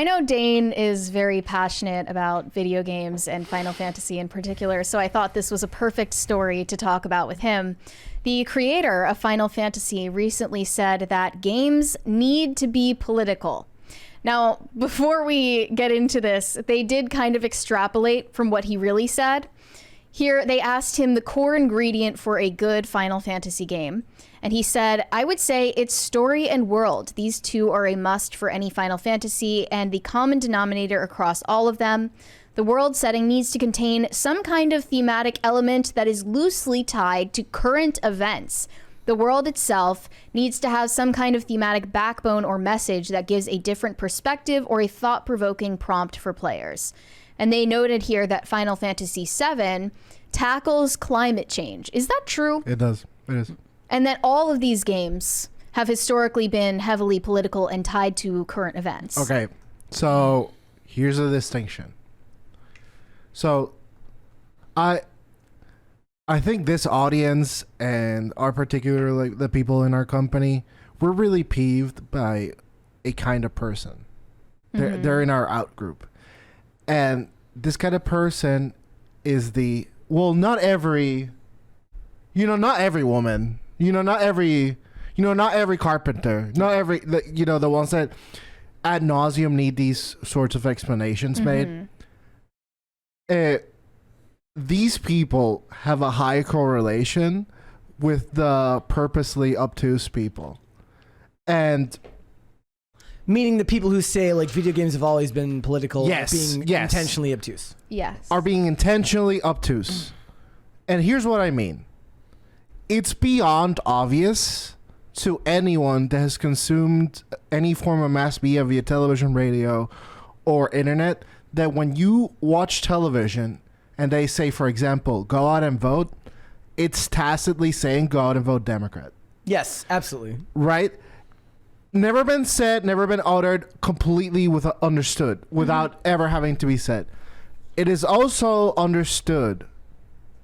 I know Dane is very passionate about video games and Final Fantasy in particular, so I thought this was a perfect story to talk about with him. The creator of Final Fantasy recently said that games need to be political. Now, before we get into this, they did kind of extrapolate from what he really said. Here, they asked him the core ingredient for a good Final Fantasy game. And he said, I would say it's story and world. These two are a must for any Final Fantasy, and the common denominator across all of them. The world setting needs to contain some kind of thematic element that is loosely tied to current events. The world itself needs to have some kind of thematic backbone or message that gives a different perspective or a thought-provoking prompt for players. And they noted here that Final Fantasy VII tackles climate change. Is that true? It does. It is. And that all of these games have historically been heavily political and tied to current events. Okay, so here's a distinction. So I think this audience and our particular, like the people in our company, we're really peeved by a kind of person. They're in our out group. And this kind of person is not every woman, not every carpenter, not every, the ones that ad nauseum need these sorts of explanations made. These people have a high correlation with the purposely obtuse people. And meaning the people who say like video games have always been political, yes, being intentionally obtuse. Yes. Are being intentionally obtuse. And here's what I mean. It's beyond obvious to anyone that has consumed any form of mass media via television, radio, or internet that when you watch television and they say, for example, go out and vote, it's tacitly saying go out and vote Democrat. Yes, absolutely. Right? Never been said, never been uttered, completely understood without ever having to be said. It is also understood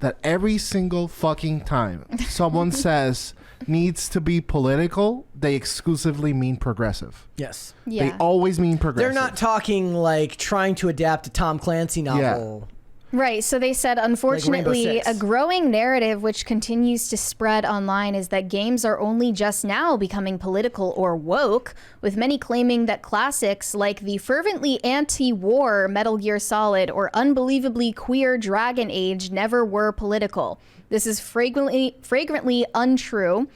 that every single fucking time someone says needs to be political, they exclusively mean progressive. Yes. Yeah. They always mean progressive. They're not talking like trying to adapt a Tom Clancy novel. Right. So they said, unfortunately, a growing narrative which continues to spread online is that games are only just now becoming political or woke, with many claiming that classics like the fervently anti-war Metal Gear Solid or unbelievably queer Dragon Age never were political. This is flagrantly untrue.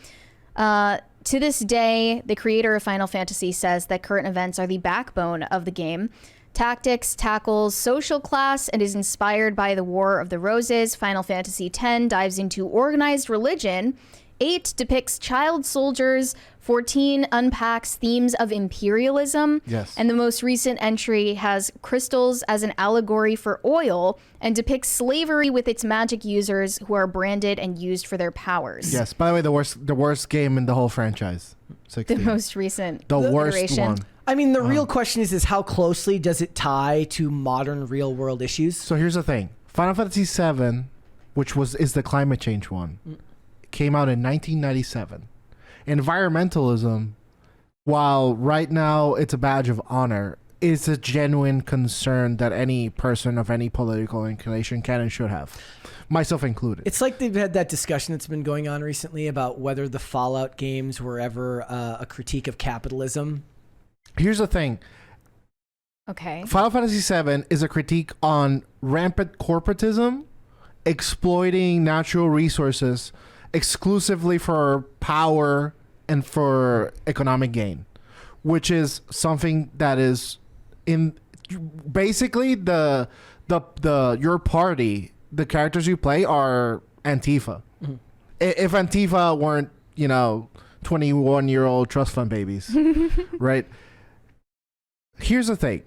To this day, the creator of Final Fantasy says that current events are the backbone of the game. Tactics tackles social class and is inspired by the War of the Roses. Final Fantasy X dives into organized religion. 8 depicts child soldiers. 14 unpacks themes of imperialism. Yes. And the most recent entry has crystals as an allegory for oil and depicts slavery with its magic users who are branded and used for their powers. Yes. By the way, the worst game in the whole franchise. 16. The most recent The worst iteration. one. I mean, the real question is how closely does it tie to modern real world issues? So here's the thing. Final Fantasy VII, which is the climate change one, came out in 1997. Environmentalism, while right now it's a badge of honor, is a genuine concern that any person of any political inclination can and should have, myself included. It's like they've had that discussion that's been going on recently about whether the Fallout games were ever a critique of capitalism. Here's the thing. Okay. Final Fantasy VII is a critique on rampant corporatism, exploiting natural resources exclusively for power and for economic gain, which is something that is in basically the your party, the characters you play are Antifa. Mm-hmm. If Antifa weren't, 21-year-old trust fund babies, right? Here's the thing.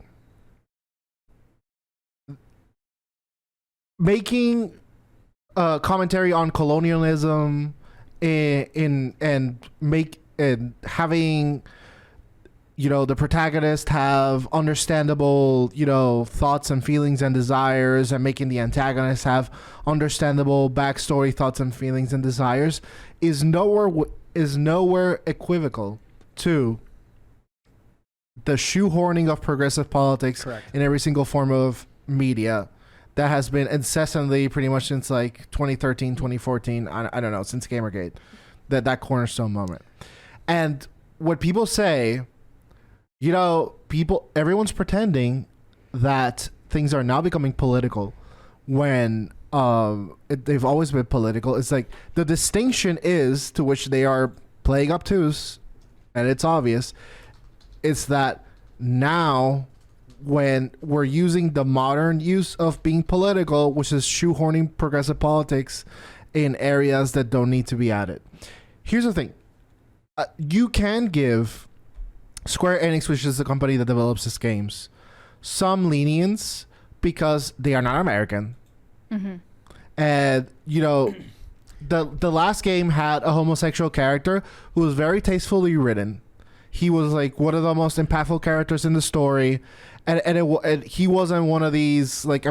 Making commentary on colonialism and having the protagonist have understandable thoughts and feelings and desires, and making the antagonist have understandable backstory, thoughts and feelings and desires is nowhere equivocal to the shoehorning of progressive politics Correct. in every single form of media that has been incessantly pretty much since like 2013, 2014, I don't know, since Gamergate, that cornerstone moment. And what people say, you know, everyone's pretending that things are now becoming political when they've always been political. It's like the distinction is, to which they are playing obtuse, and it's obvious, it's that now when we're using the modern use of being political, which is shoehorning progressive politics in areas that don't need to be added. Here's the thing. You can give Square Enix, which is the company that develops these games, some lenience because they are not American. Mm-hmm. And, you know, the last game had a homosexual character who was very tastefully written. He was like one of the most impactful characters in the story, and he wasn't one of these like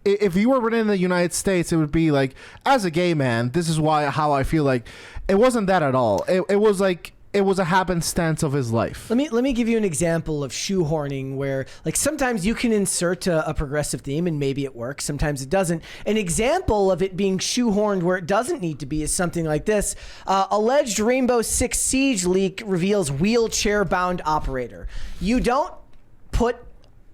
if he were written in the United States, it would be like, as a gay man, this is how I feel. Like, it wasn't that at all. It was like, it was a happenstance of his life. Let me give you an example of shoehorning where, like, sometimes you can insert a progressive theme and maybe it works. Sometimes it doesn't. An example of it being shoehorned where it doesn't need to be is something like this. Alleged Rainbow Six Siege leak reveals wheelchair-bound operator. You don't put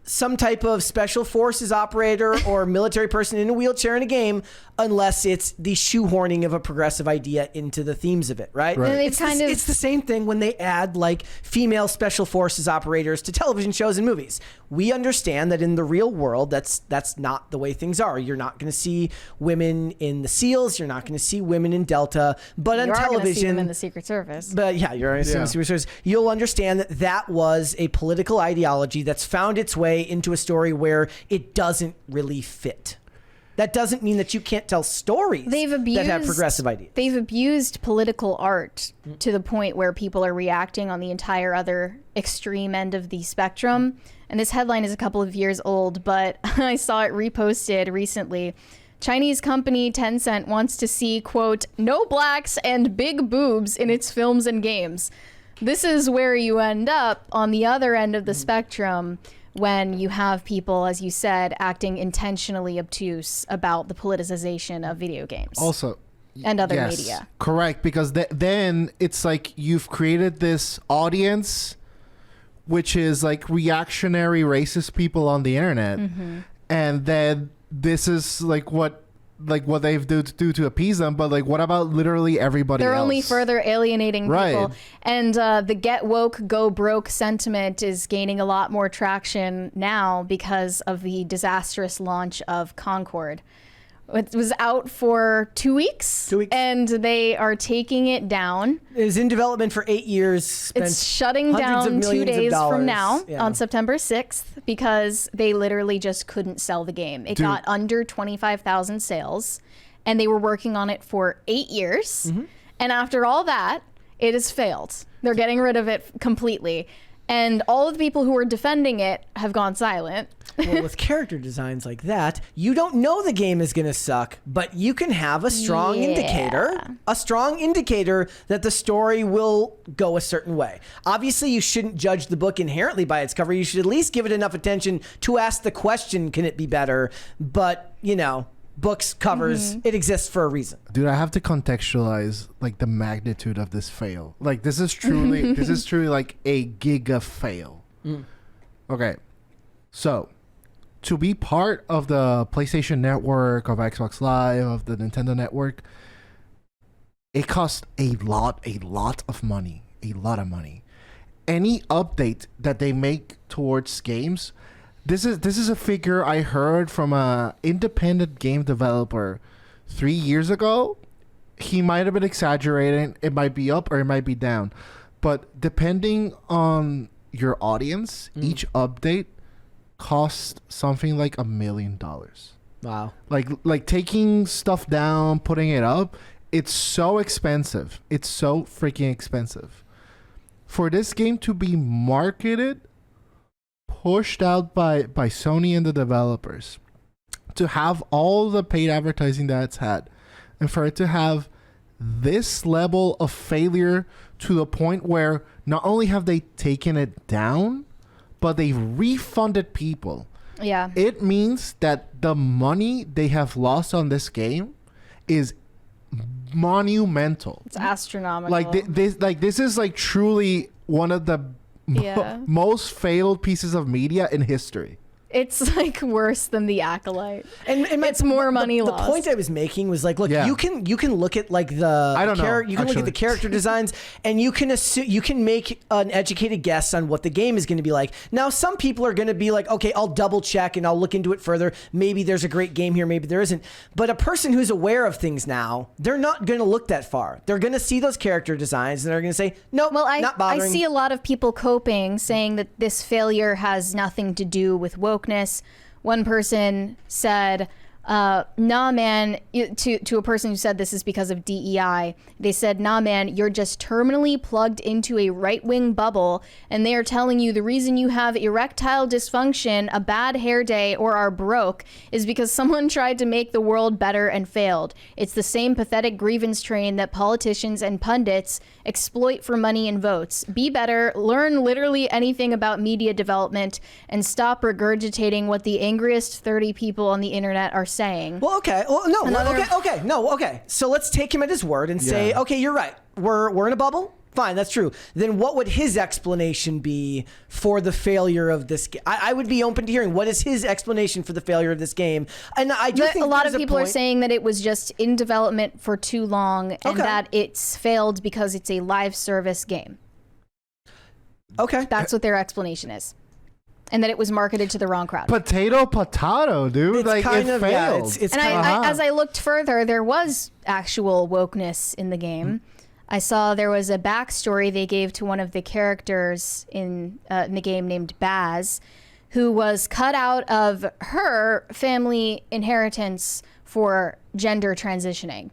some type of special forces operator or military person in a wheelchair in a game unless it's the shoehorning of a progressive idea into the themes of it, right? Right. And It's the same thing when they add like female special forces operators to television shows and movies. We understand that in the real world, that's not the way things are. You're not going to see women in the SEALs. You're not going to see women in Delta. But on You are gonna see television, them in the Secret Service. but yeah, you're in the Secret Service. You'll understand that that was a political ideology that's found its way into a story where it doesn't really fit. That doesn't mean that you can't tell stories that have progressive ideas. They've abused political art to the point where people are reacting on the entire other extreme end of the spectrum. And this headline is a couple of years old, but I saw it reposted recently. Chinese company Tencent wants to see, quote, no blacks and big boobs in its films and games. This is where you end up on the other end of the spectrum when you have people, as you said, acting intentionally obtuse about the politicization of video games. Also, and other yes, media. Correct, because then it's like you've created this audience which is like reactionary racist people on the internet. Mm-hmm. And then this is like what they've do to appease them, but like what about literally everybody They're else? only further alienating people. Right. And the get woke, go broke sentiment is gaining a lot more traction now because of the disastrous launch of Concord. It was out for 2 weeks. 2 weeks. And they are taking it down. It was in development for 8 years. It's shutting down 2 days from now on September 6th because they literally just couldn't sell the game. It got under 25,000 sales, and they were working on it for 8 years. Mm-hmm. And after all that, it has failed. They're getting rid of it completely. And all of the people who were defending it have gone silent. Well, with character designs like that, you don't know the game is going to suck, but you can have a strong indicator that the story will go a certain way. Obviously, you shouldn't judge the book inherently by its cover. You should at least give it enough attention to ask the question, can it be better? But, you know, books, covers, it exists for a reason. Dude, I have to contextualize like the magnitude of this fail. Like this is truly like a giga fail. Okay. So, to be part of the PlayStation Network, of Xbox Live, of the Nintendo Network, it costs a lot of money. A lot of money. Any update that they make towards games, this is a figure I heard from a independent game developer 3 years ago. He might have been exaggerating. It might be up or it might be down. But depending on your audience, each update costs something like $1 million. Wow. Like taking stuff down, putting it up, it's so expensive. It's so freaking expensive. For this game to be marketed, pushed out by Sony and the developers, to have all the paid advertising that it's had, and for it to have this level of failure to the point where not only have they taken it down, but they've refunded people. Yeah. It means that the money they have lost on this game is monumental. It's astronomical. This is like truly one of the most failed pieces of media in history. It's like worse than The Acolyte. And it's more money lost. The point I was making was like, look, Yeah. you can look at like the I don't know, you can look at the actually. character designs, and you can make an educated guess on what the game is going to be like. Now, some people are going to be like, okay, I'll double check and I'll look into it further. Maybe there's a great game here, maybe there isn't. But a person who's aware of things now, they're not going to look that far. They're going to see those character designs and they're going to say, no, not I bothering. see a lot of people coping, saying that this failure has nothing to do with wokeness. One person said, nah, man, to a person who said this is because of DEI. They said, nah, man, you're just terminally plugged into a right-wing bubble, and they are telling you the reason you have erectile dysfunction, a bad hair day, or are broke is because someone tried to make the world better and failed. It's the same pathetic grievance train that politicians and pundits exploit for money and votes. Be better, learn literally anything about media development, and stop regurgitating what the angriest 30 people on the internet are saying. Well, okay. Well, no. Okay. So let's take him at his word and say, okay, you're right. We're in a bubble. Fine, that's true. Then what would his explanation be for the failure of this game? I would be open to hearing what is his explanation for the failure of this game. And I do think a lot of people are saying that it was just in development for too long and that it's failed because it's a live service game. Okay. That's what their explanation is. And that it was marketed to the wrong crowd. Potato, dude. It's like kind it of, failed. yeah, it's and kind of, as I looked further, there was actual wokeness in the game. I saw there was a backstory they gave to one of the characters in the game named Baz, who was cut out of her family inheritance for gender transitioning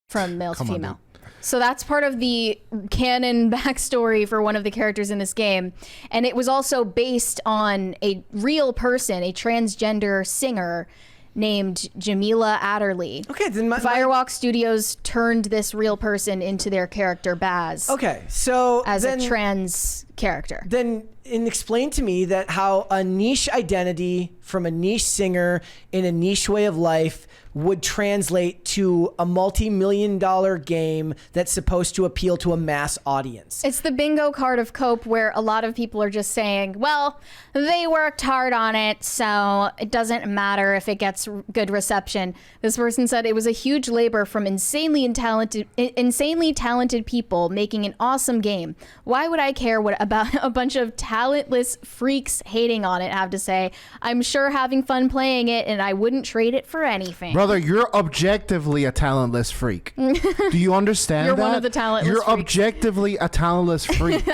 from male to female. So that's part of the canon backstory for one of the characters in this game. And it was also based on a real person, a transgender singer named Jamila Adderley. Okay, then Firewalk Studios turned this real person into their character Baz. Okay, so as a trans character. Then explain to me that how a niche identity from a niche singer in a niche way of life would translate to a multi-million-dollar game that's supposed to appeal to a mass audience. It's the bingo card of cope where a lot of people are just saying, well, they worked hard on it, so it doesn't matter if it gets good reception. This person said it was a huge labor from insanely talented people making an awesome game. Why would I care what about a bunch of talentless freaks hating on it have to say? I'm sure having fun playing it, and I wouldn't trade it for anything. Brother, you're objectively a talentless freak. Do you understand You're that? one of the talentless You're freaks. objectively a talentless freak.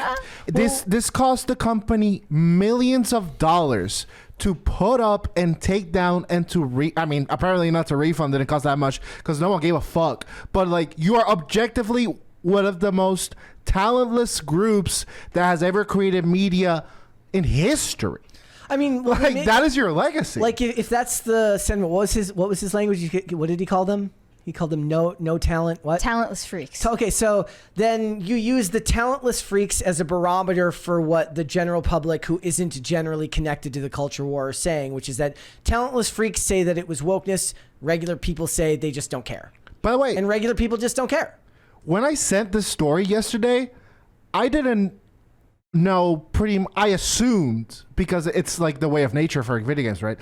This cost the company millions of dollars to put up and take down and to apparently not to refund, didn't cost that much because no one gave a fuck. But like, you are objectively one of the most talentless groups that has ever created media in history. I mean, that is your legacy. Like, if that's the sentiment, what was his language? What did he call them? He called them no talent. What? Talentless freaks. Okay, so then you use the talentless freaks as a barometer for what the general public who isn't generally connected to the culture war are saying, which is that talentless freaks say that it was wokeness. Regular people say they just don't care. By the way, and regular people just don't care. When I sent this story yesterday, I didn't know I assumed, because it's like the way of nature for video games, right?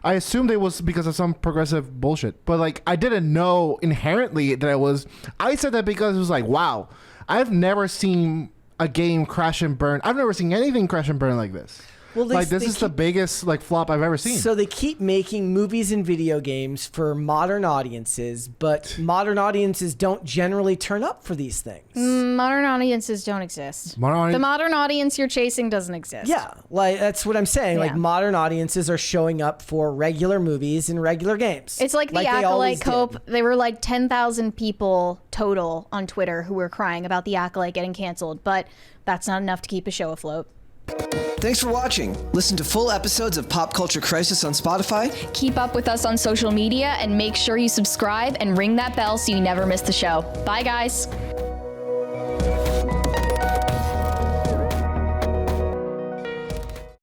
I assumed it was because of some progressive bullshit, but like I didn't know inherently that it was. I said that because it was like, wow, I've never seen a game crash and burn. I've never seen anything crash and burn like this. Well, this is the biggest flop I've ever seen. So they keep making movies and video games for modern audiences, but modern audiences don't generally turn up for these things. Modern audiences don't exist. The modern audience you're chasing doesn't exist. Yeah, like that's what I'm saying. Yeah. Like, modern audiences are showing up for regular movies and regular games. It's like the Acolyte Cope. There were like 10,000 people total on Twitter who were crying about the Acolyte getting canceled, but that's not enough to keep a show afloat. Thanks for watching. Listen to full episodes of Pop Culture Crisis on Spotify. Keep up with us on social media and make sure you subscribe and ring that bell so you never miss the show. Bye, guys.